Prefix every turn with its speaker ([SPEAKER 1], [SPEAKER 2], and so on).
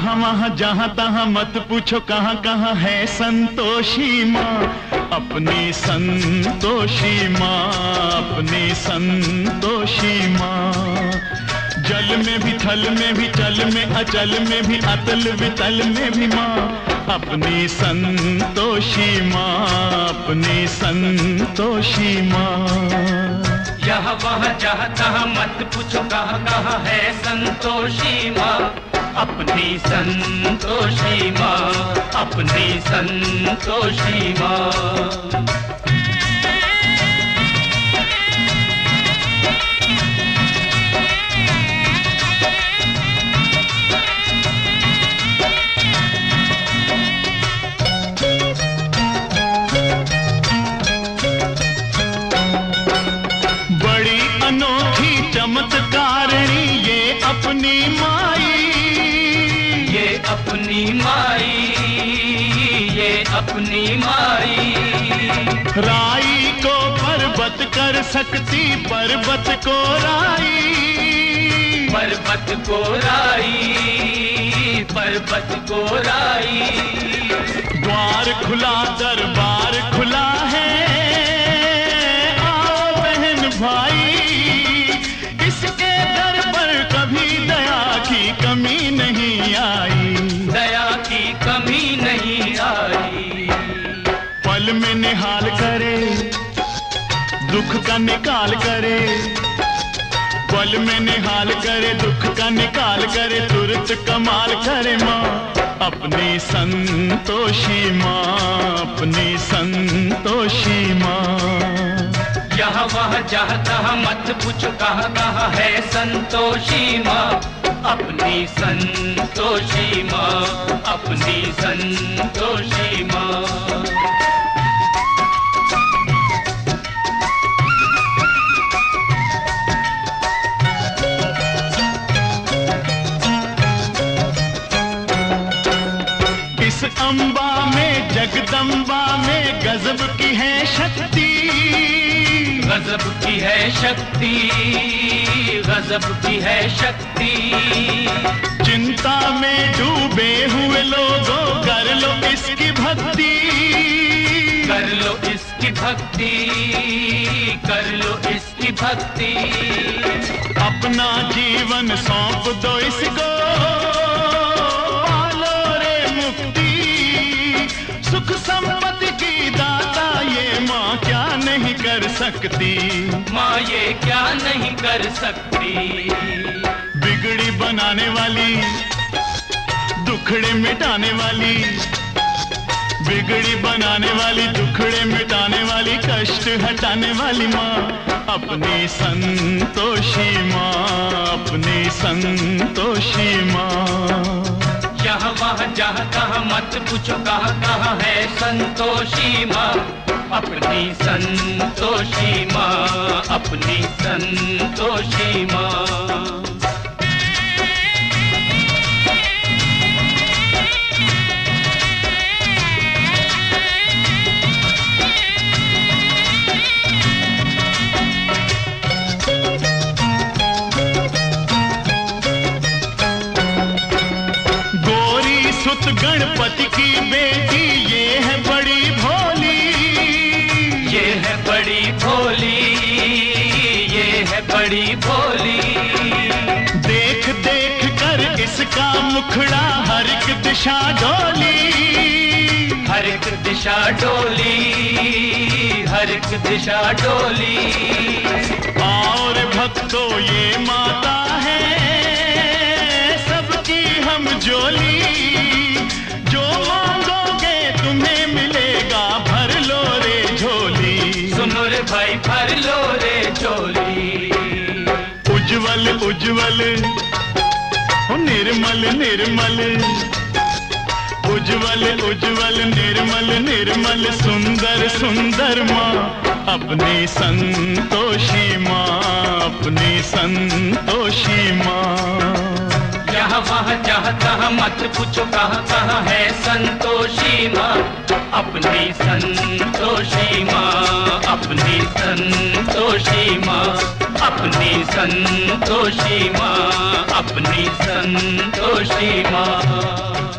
[SPEAKER 1] यहाँ वहाँ जहाँ तहाँ मत पूछो कहाँ कहाँ है संतोषी माँ, अपनी संतोषी माँ, अपनी संतोषी माँ। जल में भी थल में भी चल में अचल में भी अतल वितल में भी माँ, अपनी संतोषी माँ, अपनी संतोषी माँ।
[SPEAKER 2] यहाँ वहाँ जहाँ तहाँ मत पूछो कहाँ कहाँ है संतोषी माँ, अपनी संतोषी माँ, अपनी संतोषी माँ।
[SPEAKER 1] चमत्कारिणी ये अपनी माई,
[SPEAKER 2] ये अपनी माई, ये अपनी माई।
[SPEAKER 1] राई को पर्वत कर सकती पर्वत को राई,
[SPEAKER 2] पर्वत को राई, पर्वत को राई।
[SPEAKER 1] द्वार खुला दरबार खुला है, आओ बहन भाई, इसके दर पर कभी दया की कमी नहीं आई,
[SPEAKER 2] दया की कमी नहीं आई।
[SPEAKER 1] पल में निहाल करे दुख का निकाल करे, पल में निहाल करे दुख का निकाल करे, तुरंत कमाल करे माँ, अपनी संतोषी माँ, अपनी संतोषी माँ।
[SPEAKER 2] यहाँ वहाँ जहाँ तहाँ मत पूछो कहाँ कहाँ है संतोषी माँ, अपनी संतोषी माँ, अपनी संतोषी माँ।
[SPEAKER 1] इस अम्बा में जगदम्बा में गजब की है शक्ति,
[SPEAKER 2] गजब की है शक्ति, गजब की है शक्ति।
[SPEAKER 1] चिंता में डूबे हुए लोगों कर लो इसकी भक्ति,
[SPEAKER 2] कर लो इसकी भक्ति, कर लो इसकी भक्ति।
[SPEAKER 1] अपना जीवन सौंप दो इसको, पालो रे मुक्ति, सुख संपत्ति की दाता ये माँ क्या नहीं कर सकती,
[SPEAKER 2] माँ ये क्या नहीं कर सकती।
[SPEAKER 1] बिगड़ी बनाने वाली दुखड़े मिटाने वाली, बिगड़ी बनाने वाली दुखड़े मिटाने वाली, कष्ट हटाने वाली माँ, अपनी संतोषी माँ, अपनी संतोषी माँ।
[SPEAKER 2] यहाँ वहाँ जहाँ तहाँ मत पूछो कहाँ कहाँ है संतोषी माँ, अपनी संतोषी माँ, अपनी संतोषी माँ।
[SPEAKER 1] सुत गणपति की बेटी ये है बड़ी भोली,
[SPEAKER 2] ये है बड़ी भोली, ये है बड़ी भोली।
[SPEAKER 1] देख देख कर इसका मुखड़ा हर एक दिशा डोली,
[SPEAKER 2] हर एक दिशा डोली, हर एक दिशा डोली।
[SPEAKER 1] और भक्तों ये माता है सबकी हम जोली, जो मांगोगे तुम्हें मिलेगा, भर लो रे झोली।
[SPEAKER 2] सुनो रे भाई भर लो रे झोली।
[SPEAKER 1] उज्जवल उज्जवल हो निर्मल निर्मल, उज्जवल उज्जवल निर्मल निर्मल, सुंदर सुंदर माँ, अपनी संतोषी माँ, अपनी संतोषी माँ।
[SPEAKER 2] यहाँ वहाँ जहाँ तहाँ मत पूछो कहाँ कहाँ है संतोषी माँ, अपनी संतोषी माँ, अपनी संतोषी माँ, अपनी संतोषी माँ, अपनी संतोषी माँ।